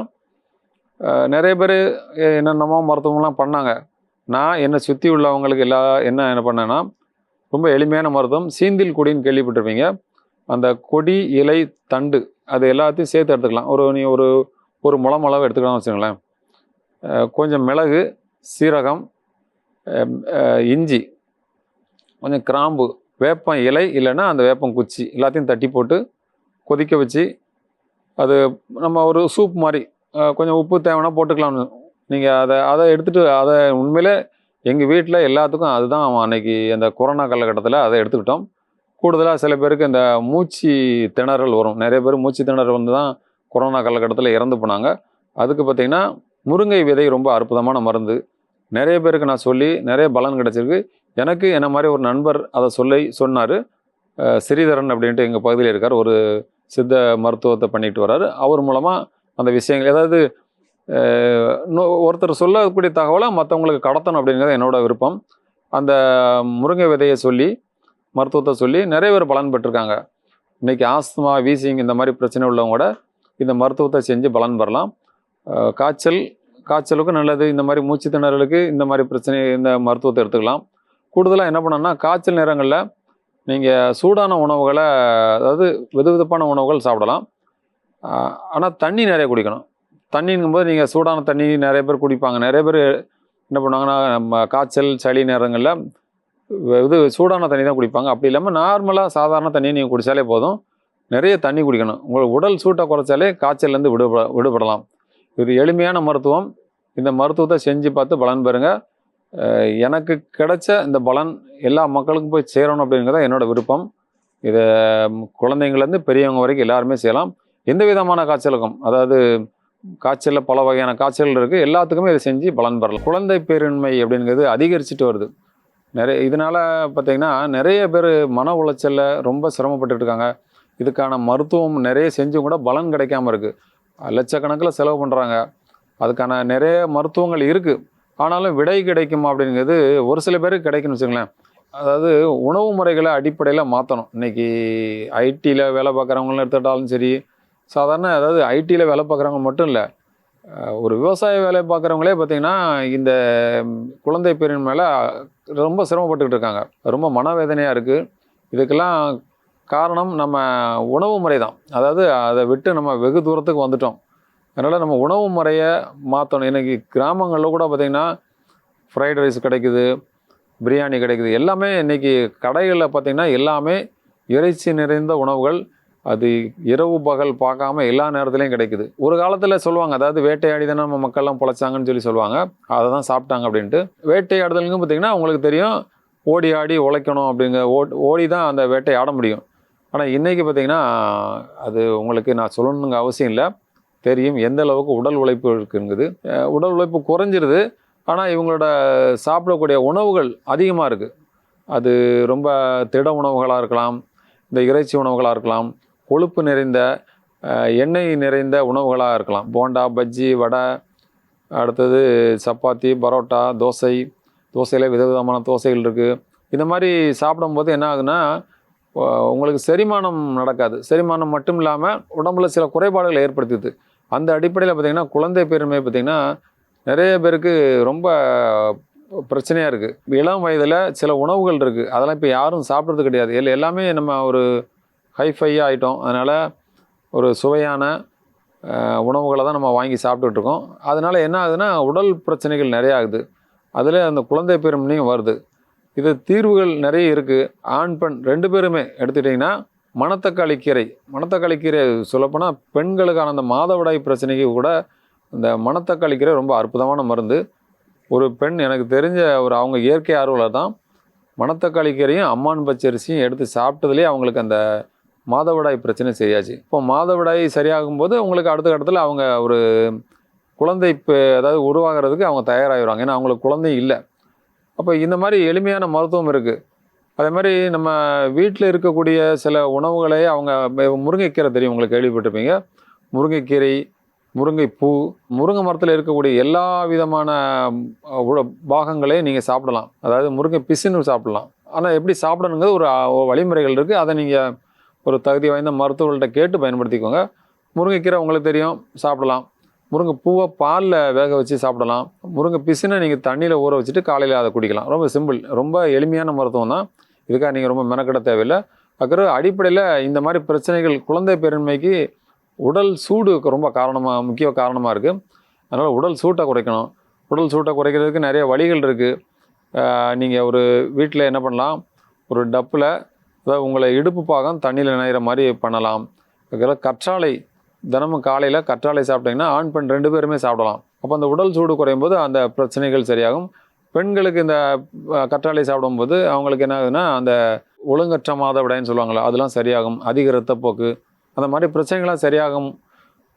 நிறைய பேர் என்னென்னமோ மருத்துவம்லாம் பண்ணாங்க. நான் என்னை சுற்றி உள்ளவங்களுக்கு என்ன பண்ணேன்னா, ரொம்ப எளிமையான மருத்துவம் சீந்தில் கொடின்னு கேள்விப்பட்டிருப்பீங்க. அந்த கொடி, இலை, தண்டு அது எல்லாத்தையும் சேர்த்து எடுத்துக்கலாம். நீ ஒரு முழம் அளவு எடுத்துக்கலாம்னு வச்சுங்களேன். கொஞ்சம் மிளகு, சீரகம், இஞ்சி, கொஞ்சம் கிராம்பு, வேப்பம் இலை இல்லைன்னா அந்த வேப்பம் குச்சி எல்லாத்தையும் தட்டி போட்டு கொதிக்க வச்சு, அது நம்ம ஒரு சூப் மாதிரி கொஞ்சம் உப்பு தேவைன்னா போட்டுக்கலாம்னு. நீங்கள் அதை எடுத்துகிட்டு அதை உண்மையிலே எங்கள் வீட்டில் எல்லாத்துக்கும் அதுதான் அன்னைக்கு அந்த கொரோனா காலகட்டத்தில் அதை எடுத்துக்கிட்டோம். கூடுதலாக சில பேருக்கு இந்த மூச்சு திணறல் வரும். நிறைய பேர் மூச்சு திணறல் வந்து தான் கொரோனா காலகட்டத்தில் இறந்து போனாங்க. அதுக்கு பார்த்திங்கன்னா முருங்கை விதை ரொம்ப அற்புதமான மருந்து. நிறைய பேருக்கு நான் சொல்லி நிறைய பலன் கிடச்சிருக்கு. எனக்கு என்ன மாதிரி ஒரு நண்பர் அதை சொன்னார். ஸ்ரீதரன் அப்படின்ட்டு எங்கள் பகுதியில் இருக்கார். ஒரு சித்த மருத்துவத்தை பண்ணிட்டு வர்றாரு. அவர் மூலமாக அந்த விஷயங்கள், அதாவது ஒருத்தர் சொல்லக்கூடிய தகவலை மற்றவங்களுக்கு கடத்தணும் அப்படிங்கிறது என்னோட விருப்பம். அந்த முருங்கை விதையை மருத்துவத்தை சொல்லி நிறைய பேர் பலன் பெற்றிருக்காங்க. இன்றைக்கி ஆஸ்துமா, வீசிங் இந்த மாதிரி பிரச்சனை உள்ளவங்க கூட இந்த மருத்துவத்தை செஞ்சு பலன் பெறலாம். காய்ச்சலுக்கும் நல்லது. இந்த மாதிரி மூச்சு திணறலுக்கு இந்த மாதிரி பிரச்சனை இந்த மருத்துவத்தை எடுத்துக்கலாம். கூடுதலாக என்ன பண்ணணும்னா, காய்ச்சல் நேரங்களில் நீங்கள் சூடான உணவுகளை, அதாவது வெதுவெதுப்பான உணவுகள் சாப்பிடலாம். ஆனால் தண்ணி நிறைய குடிக்கணும். தண்ணிங்கும்போது நீங்கள் சூடான தண்ணி நிறைய பேர் குடிப்பாங்க. நிறைய பேர் என்ன பண்ணுவாங்கன்னா, நம்ம காய்ச்சல் சளி நேரங்களில் சூடான தண்ணி தான் குடிப்பாங்க. அப்படி இல்லாமல் நார்மலாக சாதாரண தண்ணியை நீங்கள் குடித்தாலே போதும். நிறைய தண்ணி குடிக்கணும். உங்களுக்கு உடல் சூட்டை குறைச்சாலே காய்ச்சல்லேருந்து விடுபடலாம். இது எளிமையான மருத்துவம். இந்த மருத்துவத்தை செஞ்சு பார்த்து பலன் பெறுங்க. எனக்கு கிடைச்ச இந்த பலன் எல்லா மக்களுக்கும் போய் சேரணும் அப்படிங்கிறத என்னோட விருப்பம். இதை குழந்தைங்கள்லேருந்து பெரியவங்க வரைக்கும் எல்லாருமே செய்யலாம். எந்த விதமான காய்ச்சலுக்கும், அதாவது காய்ச்சலில் பல வகையான காய்ச்சல் இருக்குது, எல்லாத்துக்குமே இதை செஞ்சு பலன் பெறலாம். குழந்தை பேரின்மை அப்படிங்கிறது அதிகரிச்சுட்டு வருது. இதனால் பார்த்திங்கன்னா நிறைய பேர் மன உளைச்சலில் ரொம்ப சிரமப்பட்டுட்டு இருக்காங்க. இதுக்கான மருத்துவம் நிறைய செஞ்சும் கூட பலன் கிடைக்காம இருக்குது. லட்சக்கணக்கில் செலவு பண்ணுறாங்க. அதுக்கான நிறைய மருத்துவங்கள் இருக்குது. ஆனாலும் விடை கிடைக்குமா அப்படிங்கிறது ஒரு சில பேருக்கு கிடைக்குன்னு வச்சுங்களேன். அதாவது உணவு முறைகளை அடிப்படையில் மாற்றணும். இன்றைக்கி ஐடியில் வேலை பார்க்குறவங்களும் எடுத்துக்கிட்டாலும் சரி, சாதாரண அதாவது ஐடியில் வேலை பார்க்குறவங்க மட்டும் இல்லை, ஒரு விவசாய வேலை பார்க்குறவங்களே பார்த்திங்கன்னா இந்த குழந்தை பேரின் மேலே ரொம்ப சிரமப்பட்டுக்கிட்டு இருக்காங்க. ரொம்ப மனவேதனையாக இருக்குது. இதுக்கெல்லாம் காரணம் நம்ம உணவு முறை தான். அதாவது அதை விட்டு நம்ம வெகு தூரத்துக்கு வந்துட்டோம். அதனால் நம்ம உணவு முறையை மாற்றணும். இன்றைக்கி கிராமங்களில் கூட பார்த்திங்கன்னா ஃப்ரைட் ரைஸ் கிடைக்குது, பிரியாணி கிடைக்குது. எல்லாமே இன்றைக்கி கடைகளில் பார்த்திங்கன்னா எல்லாமே இறைச்சி நிறைந்த உணவுகள். அது இரவு பகல் பார்க்காம எல்லா நேரத்துலையும் கிடைக்குது. ஒரு காலத்தில் சொல்லுவாங்க, அதாவது வேட்டையாடி தானே நம்ம மக்கள்லாம் பொழைச்சாங்கன்னு சொல்லுவாங்க. அதை தான் சாப்பிட்டாங்க அப்படின்ட்டு. வேட்டையாடுதலுங்க பார்த்திங்கன்னா உங்களுக்கு தெரியும், ஓடி ஆடி உழைக்கணும் அப்படிங்கிற ஓடி தான் அந்த வேட்டையை ஆட முடியும். ஆனால் இன்றைக்கி பார்த்திங்கன்னா அது உங்களுக்கு நான் சொல்லணுங்க அவசியம் இல்லை, தெரியும் எந்த அளவுக்கு உடல் உழைப்பு இருக்குங்கிறது. உடல் உழைப்பு குறைஞ்சிருது. ஆனால் இவங்களோட சாப்பிடக்கூடிய உணவுகள் அதிகமாக இருக்குது. அது ரொம்ப திட உணவுகளாக இருக்கலாம், இந்த இறைச்சி உணவுகளாக இருக்கலாம், கொழுப்பு நிறைந்த எண்ணெய் நிறைந்த உணவுகளாக இருக்கலாம். போண்டா, பஜ்ஜி, வடை, அடுத்தது சப்பாத்தி, பரோட்டா, தோசையில் விதவிதமான தோசைகள் இருக்குது. இந்த மாதிரி சாப்பிடும்போது என்ன ஆகுதுன்னா, உங்களுக்கு செரிமானம் நடக்காது. செரிமானம் மட்டும் இல்லாமல் உடம்புல சில குறைபாடுகளை ஏற்படுத்துது. அந்த அடிப்படையில் பார்த்திங்கன்னா குழந்தை பேருமை பார்த்திங்கன்னா நிறைய பேருக்கு ரொம்ப பிரச்சனையாக இருக்குது. இளம் வயதில் சில உணவுகள் இருக்குது, அதெல்லாம் இப்போ யாரும் சாப்பிட்றது கிடையாது. எல்லாமே நம்ம ஒரு ஹைஃபையாக ஆகிட்டோம். அதனால் ஒரு சுவையான உணவுகளை தான் நம்ம வாங்கி சாப்பிட்டுட்ருக்கோம். அதனால் என்ன ஆகுதுன்னா உடல் பிரச்சனைகள் நிறையா ஆகுது. அதில் அந்த குழந்தை பேருமையும் வருது. இது தீர்வுகள் நிறைய இருக்குது. ஆண் பெண் 2 பேருமே எடுத்துக்கிட்டிங்கன்னா மணத்தக்காளி கீரை சொல்லப்போனால் பெண்களுக்கான அந்த மாதவிடாய் பிரச்சனைக்கு கூட இந்த மணத்தக்காளி கீரை ரொம்ப அற்புதமான மருந்து. ஒரு பெண் எனக்கு தெரிஞ்ச அவங்க இயற்கை ஆர்வலர் தான். மணத்தக்காளி கீரையும் அம்மான் பச்சரிசியும் எடுத்து சாப்பிட்டதுலேயே அவங்களுக்கு அந்த மாதவிடாய் பிரச்சனை சரியாச்சு. இப்போ மாதவிடாய் சரியாகும்போது உங்களுக்கு அடுத்த கட்டத்தில் அவங்க ஒரு குழந்தை அதாவது உருவாகிறதுக்கு அவங்க தயாராகிடுவாங்க. ஏன்னா அவங்களுக்கு குழந்தை இல்லை. அப்போ இந்த மாதிரி எளிமையான மருத்துவம் இருக்குது. அதே மாதிரி நம்ம வீட்டில் இருக்கக்கூடிய சில உணவுகளே அவங்க முருங்கைக்கீரை தெரியும், உங்களுக்கு கேள்விப்பட்டிருப்பீங்க. முருங்கைக்கீரை, முருங்கைப்பூ, முருங்கை மரத்தில் இருக்கக்கூடிய எல்லா விதமான பாகங்களையும் நீங்கள் சாப்பிடலாம். அதாவது முருங்கை பிசுன்னு சாப்பிடலாம். ஆனால் எப்படி சாப்பிடணுங்கிறது ஒரு வழிமுறைகள் இருக்குது. அதை நீங்கள் ஒரு தகுதி வாய்ந்த மருத்துவர்கள்ட்ட கேட்டு பயன்படுத்திக்கோங்க. முருங்கைக்கீரை உங்களுக்கு தெரியும், சாப்பிடலாம். முருங்கைப்பூவை பாலில் வேக வச்சு சாப்பிடலாம். முருங்கை பிசுனை நீங்கள் தண்ணியில் ஊற வச்சுட்டு காலையில் அதை குடிக்கலாம். ரொம்ப சிம்பிள், ரொம்ப எளிமையான மருத்துவம் தான். இதுக்காக நீங்கள் ரொம்ப மெனக்கெட தேவையில்லை. அப்புறம் அடிப்படையில் இந்த மாதிரி பிரச்சனைகள் குழந்தை பெருமைக்கு உடல் சூடு ரொம்ப முக்கிய காரணமாக இருக்குது. அதனால் உடல் சூட்டை குறைக்கணும். உடல் சூட்டை குறைக்கிறதுக்கு நிறைய வழிகள் இருக்குது. நீங்கள் ஒரு வீட்டில் என்ன பண்ணலாம், ஒரு டப்பில் அதாவது உங்களை இடுப்பு பாகம் தண்ணியில் நனைகிற மாதிரி பண்ணலாம். கற்றாழை தினமும் காலையில் கற்றாழை சாப்பிட்டிங்கன்னா ஆண் பெண் 2 பேருமே சாப்பிடலாம். அப்போ அந்த உடல் சூடு குறையும் போது அந்த பிரச்சனைகள் சரியாகும். பெண்களுக்கு இந்த கற்றாழை சாப்பிடும்போது அவங்களுக்கு என்ன ஆகுதுன்னா அந்த ஒழுங்கற்ற மாதவிடாய்ன்னு சொல்லுவாங்களா, அதெல்லாம் சரியாகும். அதிக இரத்தப்போக்கு அந்த மாதிரி பிரச்சனைகள்லாம் சரியாகும்.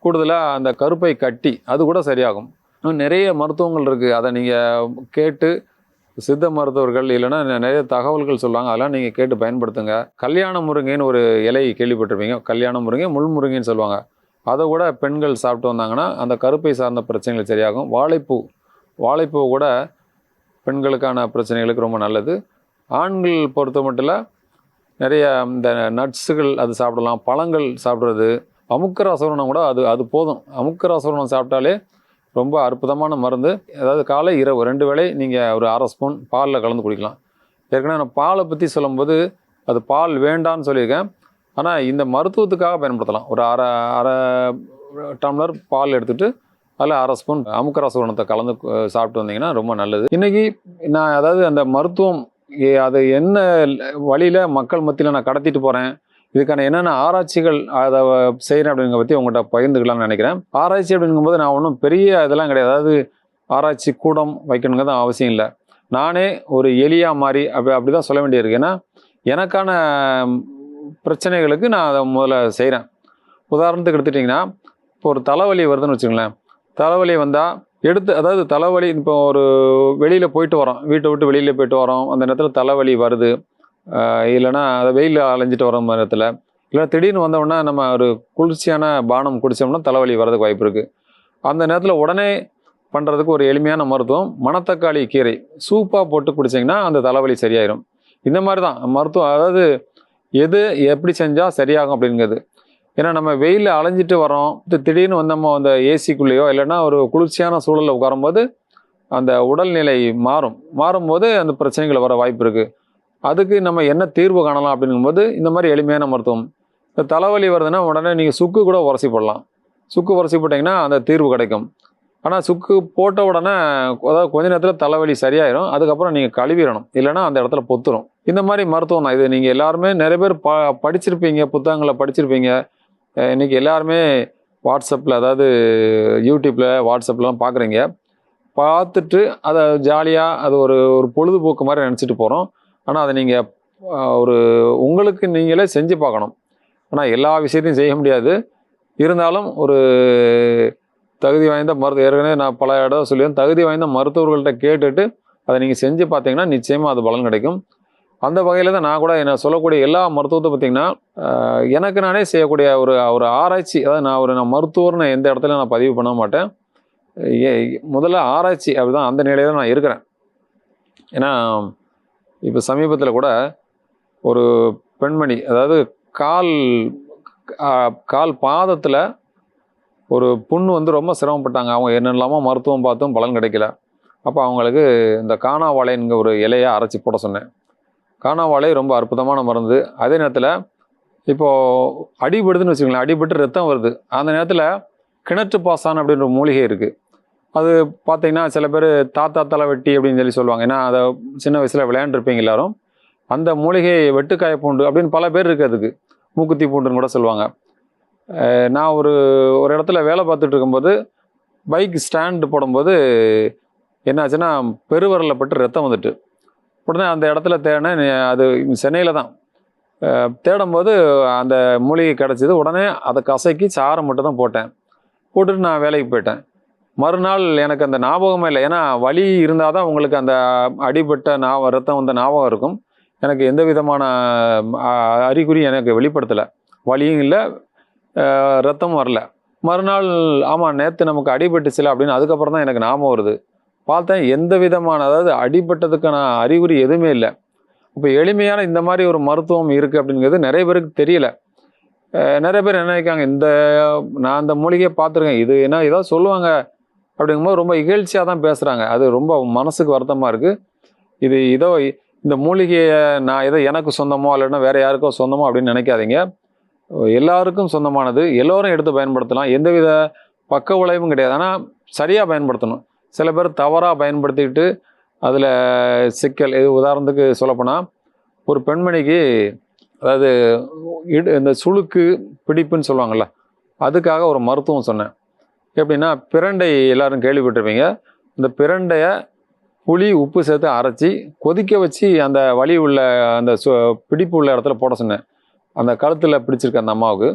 கூடுதலாக அந்த கருப்பை கட்டி அது கூட சரியாகும். இன்னும் நிறைய மருத்துவங்கள் இருக்குது. அதை நீங்கள் கேட்டு சித்த மருத்துவர்கள் இல்லைன்னா நிறைய தகவல்கள் சொல்லுவாங்க, அதெல்லாம் நீங்கள் கேட்டு பயன்படுத்துங்க. கல்யாண முருங்கைன்னு ஒரு இலை கேள்விப்பட்டிருப்பீங்க. கல்யாண முருங்கை, முள் முருங்கைன்னு சொல்லுவாங்க. அதை கூட பெண்கள் சாப்பிட்டு வந்தாங்கன்னா அந்த கருப்பை சார்ந்த பிரச்சனைகள் சரியாகும். வாழைப்பூ கூட பெண்களுக்கான பிரச்சனைகளுக்கு ரொம்ப நல்லது. ஆண்கள் பொறுத்த மட்டும் நிறைய இந்த நட்ஸுகள் அது சாப்பிடலாம். பழங்கள் சாப்பிட்றது, அமுக்கரசூரணம் கூட அது போதும். அமுக்கரசூரணம் சாப்பிட்டாலே ரொம்ப அற்புதமான மருந்து. அதாவது காலை இரவு 2 வேளை நீங்கள் ஒரு 1/2 ஸ்பூன் பாலில் கலந்து குடிக்கலாம். ஏற்கனவே நான் பாலை பற்றி சொல்லும்போது அது பால் வேண்டான்னு சொல்லியிருக்கேன். ஆனால் இந்த மருத்துவத்துக்காக பயன்படுத்தலாம். ஒரு அரை டம்ளர் பால் எடுத்துகிட்டு அதில் 1/2 ஸ்பூன் அமுக்கரசூரணத்தை கலந்து சாப்பிட்டு வந்தீங்கன்னா ரொம்ப நல்லது. இன்றைக்கி நான் அதாவது அந்த மருத்துவம் அது என்ன வழியில் மக்கள் மத்தியில் நான் கடத்திட்டு போகிறேன், இதுக்கான என்னென்ன ஆராய்ச்சிகள் அதை செய்கிறேன் அப்படிங்கிறத பற்றி உங்கள்கிட்ட பகிர்ந்துக்கலாம்னு நினைக்கிறேன். ஆராய்ச்சி அப்படிங்கும்போது நான் ஒன்றும் பெரிய இதெல்லாம் கிடையாது. அதாவது ஆராய்ச்சி கூடம் வைக்கணுங்கிறது அவசியம் இல்லை. நானே ஒரு எலியா மாதிரி அப்படி தான் சொல்ல வேண்டியிருக்கு. ஏன்னா எனக்கான பிரச்சனைகளுக்கு நான் அதை முதல்ல செய்கிறேன். உதாரணத்துக்கு எடுத்துட்டிங்கன்னா, இப்போ ஒரு தலைவலி வருதுன்னு வச்சுங்களேன். தலைவலி வந்தால் அதாவது தலைவலி இப்போ ஒரு வெளியில் போயிட்டு வரோம், வீட்டை விட்டு வெளியில் போயிட்டு வரோம், அந்த நேரத்தில் தலைவலி வருது. இல்லைன்னா அதை வெயிலில் அலைஞ்சிட்டு வர நேரத்தில், இல்லைன்னா திடீர்னு வந்தோடனே நம்ம ஒரு குளிர்ச்சியான பானம் குடித்தோம்னா தலைவலி வரதுக்கு வாய்ப்பு இருக்குது. அந்த நேரத்தில் உடனே பண்ணுறதுக்கு ஒரு எளிமையான மருத்துவம் மணத்தக்காளி கீரை சூப்பாக போட்டு குடிச்சிங்கன்னா அந்த தலைவலி சரியாயிடும். இந்த மாதிரி தான் மருத்துவம். அதாவது எது எப்படி செஞ்சால் சரியாகும் அப்படிங்கிறது. ஏன்னா நம்ம வெயிலில் அலைஞ்சிட்டு வரோம், திடீர்னு வந்தோமோ அந்த ஏசிக்குள்ளேயோ இல்லைன்னா ஒரு குளிர்ச்சியான சூழலில் உட்காரும்போது அந்த உடல்நிலை மாறும்போது அந்த பிரச்சனைகள் வர வாய்ப்பு இருக்குது. அதுக்கு நம்ம என்ன தீர்வு காணலாம் அப்படிங்கும்போது இந்த மாதிரி எளிமையான மருத்துவம். இந்த தலைவலி வருதுன்னா உடனே நீங்கள் சுக்கு கூட உரசி போடலாம். சுக்கு உரசி போட்டிங்கன்னா அந்த தீர்வு கிடைக்கும். ஆனால் சுக்கு போட்ட உடனே அதாவது கொஞ்ச நேரத்தில் தலைவலி சரியாயிடும். அதுக்கப்புறம் நீங்கள் கழுவிடணும், இல்லைன்னா அந்த இடத்துல பொத்துரும். இந்த மாதிரி மருத்துவம் தான் இது. நீங்கள் எல்லாருமே நிறைய பேர் படிச்சிருப்பீங்க, புத்தகங்களை படிச்சிருப்பீங்க. இன்றைக்கி எல்லாருமே வாட்ஸ்அப்பில், அதாவது யூடியூப்பில் வாட்ஸ்அப்லாம் பார்க்குறீங்க. பார்த்துட்டு அதை ஜாலியாக அது ஒரு பொழுதுபோக்கு மாதிரி நினச்சிட்டு போகிறோம். ஆனால் அதை நீங்கள் ஒரு உங்களுக்கு நீங்களே செஞ்சு பார்க்கணும். ஆனால் எல்லா விஷயத்தையும் செய்ய முடியாது. இருந்தாலும் ஒரு தகுதி வாய்ந்த ஏற்கனவே நான் பல இடம் சொல்லியிருந்தேன், தகுதி வாய்ந்த மருத்துவர்கள்ட்ட கேட்டுட்டு அதை நீங்கள் செஞ்சு பார்த்தீங்கன்னா நிச்சயமாக அது பலன் கிடைக்கும். அந்த வகையில் தான் நான் கூட என்ன சொல்லக்கூடிய எல்லா மருத்துவத்தை பார்த்திங்கன்னா எனக்கு நானே செய்யக்கூடிய ஒரு ஆராய்ச்சி. அதாவது நான் மருத்துவர்னு எந்த இடத்துல நான் பதிவு பண்ண மாட்டேன். முதல்ல ஆராய்ச்சி அப்படிதான் அந்த நிலையில நான் இருக்கிறேன். ஏன்னா இப்போ சமீபத்தில் கூட ஒரு பெண்மணி, அதாவது கால் கால் பாதத்தில் ஒரு புண்ணு வந்து ரொம்ப சிரமப்பட்டாங்க. அவங்க என்னெல்லாமோ மருத்துவம் பார்த்தும் பலன் கிடைக்கல. அப்போ அவங்களுக்கு இந்த கானாவாழைங்கிற ஒரு இலையை அரைச்சி போட சொன்னேன். கானாவாழை ரொம்ப அற்புதமான மருந்து. அதே நேரத்தில் இப்போது அடிபடுதுன்னு வச்சுக்கோங்களேன், அடிபட்டு ரத்தம் வருது. அந்த நேரத்தில் கிணற்று பாசான் அப்படின்ற மூலிகை இருக்குது. அது பார்த்தீங்கன்னா சில பேர் தாத்தா தலை வெட்டி அப்படின்னு சொல்லி சொல்லுவாங்க. ஏன்னா அதை சின்ன வயசில் விளையாண்டுருப்பீங்க எல்லாரும். அந்த மூலிகை வெட்டுக்காய பூண்டு அப்படின்னு பல பேர் இருக்குது. அதுக்கு மூக்குத்தி பூண்டுன்னு கூட சொல்லுவாங்க. நான் ஒரு இடத்துல வேலை பார்த்துட்டு இருக்கும்போது பைக் ஸ்டாண்டு போடும்போது என்னாச்சுன்னா பெருவரலில் பட்டு ரத்தம் வந்துட்டு, உடனே அந்த இடத்துல தேடினேன். அது சென்னையில் தான். தேடும்போது அந்த மூலிகை கிடச்சிது. உடனே அதை கசக்கி சாரை மட்டும் தான் போட்டேன். போட்டுட்டு நான் வேலைக்கு போயிட்டேன். மறுநாள் எனக்கு அந்த ஞாபகமே இல்லை. ஏன்னா வலி இருந்தால் தான் உங்களுக்கு அந்த அடிபட்ட ரத்தம் வந்த ஞாபகம் இருக்கும். எனக்கு எந்த விதமான அறிகுறி எனக்கு வெளிப்படுத்தலை. வலியும் இல்லை, ரத்தமும் வரல. மறுநாள் ஆமாம் நேற்று நமக்கு அடிபட்டுச்சுல அப்படின்னு அதுக்கப்புறம் தான் எனக்கு ஞாபகம் வருது. பார்த்தேன் எந்த விதமான, அதாவது அடிபட்டதுக்கான அறிகுறி எதுவுமே இல்லை. இப்போ எளிமையான இந்த மாதிரி ஒரு மருத்துவம் இருக்குது அப்படிங்கிறது நிறைய பேருக்கு தெரியல. நிறைய பேர் என்ன நினைக்காங்க, நான் அந்த மூலிகையை பார்த்துருக்கேன், இது என்ன ஏதாவது சொல்லுவாங்க அப்படிங்கும்போது ரொம்ப இகழ்ச்சியாக தான் பேசுகிறாங்க. அது ரொம்ப மனசுக்கு வருத்தமாக இருக்குது. இதோ இந்த மூலிகையை நான் ஏதோ எனக்கு சொந்தமோ இல்லைன்னா வேறு யாருக்கோ சொந்தமோ அப்படின்னு நினைக்காதீங்க. எல்லாருக்கும் சொந்தமானது. எல்லோரும் எடுத்து பயன்படுத்தலாம். எந்தவித பக்க விளைவும் கிடையாது. ஆனால் சரியாக பயன்படுத்தணும். சில பேர் தவறாக பயன்படுத்திக்கிட்டு அதில் சிக்கல். உதாரணத்துக்கு சொல்லப்போனால் ஒரு பெண்மணிக்கு, அதாவது இந்த சுளுக்கு பிடிப்புன்னு சொல்லுவாங்கள்ல, அதுக்காக ஒரு மருத்துவம் சொன்னேன். எப்படின்னா பிரண்டை எல்லாரும் கேள்விப்பட்டிருப்பீங்க. இந்த பிரண்டையை புளி உப்பு சேர்த்து அரைச்சி கொதிக்க வச்சு அந்த வலி உள்ள அந்த பிடிப்பு உள்ள இடத்துல போட சொன்னேன். அந்த கழுத்தில் பிடிச்சிருக்க அந்த அம்மாவுக்கு.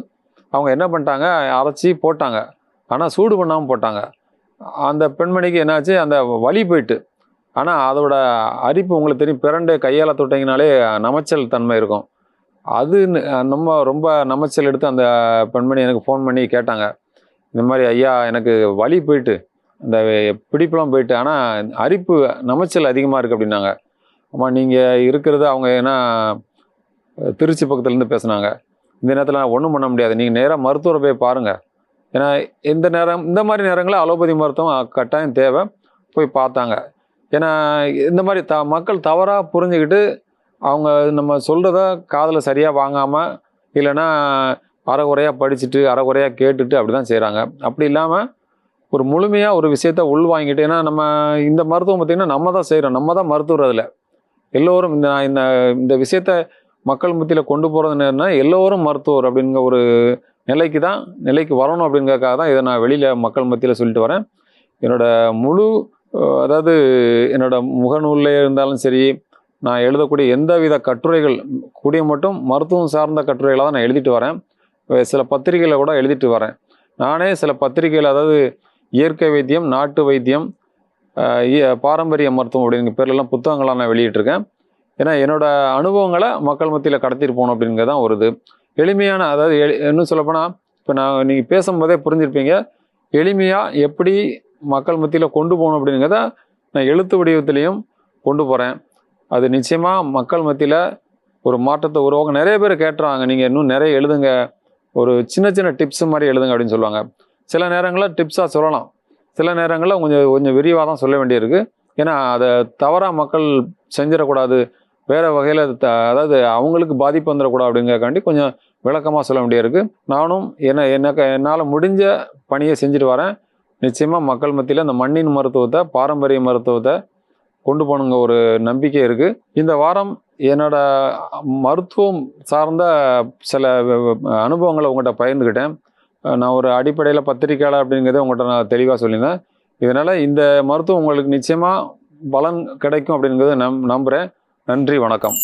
அவங்க என்ன பண்ணிட்டாங்க, அரைச்சி போட்டாங்க. ஆனால் சூடு பண்ணாமல் போட்டாங்க. அந்த பெண்மணிக்கு என்னாச்சு, அந்த வலி போயிட்டு. ஆனால் அதோட அரிப்பு உங்களுக்கு தெரியும், பிரண்டை கையால் தொட்டிங்கனாலே நமைச்சல் தன்மை இருக்கும். அது நம்ம ரொம்ப நமைச்சல் எடுத்து அந்த பெண்மணி எனக்கு ஃபோன் பண்ணி கேட்டாங்க, இந்த மாதிரி ஐயா எனக்கு வலி போயிட்டு அந்த பிடிப்பெல்லாம் போயிட்டு, ஆனால் அரிப்பு நமைச்சல் அதிகமாக இருக்குது அப்படின்னாங்க. ஆமாம், நீங்கள் இருக்கிறது அவங்க ஏன்னா திருச்சி பக்கத்துலேருந்து பேசுனாங்க. இந்த நேரத்தில் நான் ஒன்றும் பண்ண முடியாது, நீங்கள் நேராக மருத்துவரை போய் பாருங்கள். ஏன்னா இந்த மாதிரி நேரங்களில் அலோபதி மருத்துவம் கட்டாயம் தேவை. போய் பார்த்தாங்க. ஏன்னா இந்த மாதிரி மக்கள் தவறாக புரிஞ்சுக்கிட்டு அவங்க நம்ம சொல்கிறத காதில் சரியாக வாங்காமல், இல்லைன்னா அரைகுறையாக படிச்சுட்டு அரைகுறையாக கேட்டுட்டு அப்படி தான் செய்கிறாங்க. அப்படி இல்லாமல் ஒரு முழுமையாக ஒரு விஷயத்த உள்வாங்கிட்டு, ஏன்னா நம்ம இந்த மருத்துவம் பார்த்திங்கன்னா நம்ம தான் செய்கிறோம், நம்ம தான் மருத்துவர். அதில் எல்லோரும் இந்த விஷயத்த மக்கள் மத்தியில் கொண்டு போகிறது என்னன்னா எல்லோரும் மருத்துவர் அப்படிங்கிற ஒரு நிலைக்கு வரணும் அப்படிங்கிறதுக்காக தான் இதை நான் வெளியில் மக்கள் மத்தியில் சொல்லிட்டு வரேன். அதாவது என்னோட முகநூலில் இருந்தாலும் சரி, நான் எழுதக்கூடிய எந்தவித கட்டுரைகள் கூடிய மட்டும் மருத்துவம் சார்ந்த கட்டுரைகளாக தான் நான் எழுதிட்டு வரேன். சில பத்திரிகைகளை கூட எழுதிட்டு வரேன். நானே சில பத்திரிகைகள், அதாவது இயற்கை வைத்தியம், நாட்டு வைத்தியம், பாரம்பரிய மருத்துவம் அப்படிங்கிற பேர்லாம் புத்தகங்களாக நான் வெளியிட்டிருக்கேன். ஏன்னா என்னோட அனுபவங்களை மக்கள் மத்தியில் கடத்திட்டு போகணும் அப்படிங்கிறது தான் ஒரு இது. எளிமையான, அதாவது இன்னும் சொல்லப்போனால் இப்போ நீங்கள் பேசும்போதே புரிஞ்சிருப்பீங்க, எளிமையாக எப்படி மக்கள் மத்தியில் கொண்டு போகணும் அப்படிங்கிறத நான் எழுத்து வடிவத்திலையும் கொண்டு போகிறேன். அது நிச்சயமாக மக்கள் மத்தியில் ஒரு மாற்றத்தை உருவாக்க நிறைய பேர் கேட்டுறாங்க, நீங்கள் இன்னும் நிறைய எழுதுங்க, ஒரு சின்ன சின்ன டிப்ஸ் மாதிரி எழுதுங்க அப்படின்னு சொல்லுவாங்க. சில நேரங்களில் டிப்ஸாக சொல்லலாம், சில நேரங்களில் கொஞ்சம் விரிவாக தான் சொல்ல வேண்டியிருக்கு. ஏன்னா அதை தவறாக மக்கள் செஞ்சிடக்கூடாது, வேறு வகையில் அதாவது அவங்களுக்கு பாதிப்பு வந்துடக்கூடாது அப்படிங்கிறக்காண்டி கொஞ்சம் விளக்கமாக சொல்ல வேண்டியிருக்கு. நானும் என்னால் முடிஞ்ச பணியை செஞ்சுட்டு வரேன். நிச்சயமாக மக்கள் மத்தியில் இந்த மண்ணின் மருத்துவத்தை, பாரம்பரிய மருத்துவத்தை கொண்டு போகணுங்க ஒரு நம்பிக்கை இருக்குது. இந்த வாரம் என்னோட மருத்துவம் சார்ந்த சில அனுபவங்களை உங்கள்கிட்ட பகிர்ந்துக்கிட்டேன். நான் ஒரு அடிப்படையில் பத்திரிக்கையாளர் அப்படிங்கிறத உங்கள்கிட்ட நான் தெளிவாக சொல்லியிருந்தேன். இதனால் இந்த மருத்துவம் உங்களுக்கு நிச்சயமாக பலன் கிடைக்கும் அப்படிங்கிறத நம்புகிறேன். நன்றி, வணக்கம்.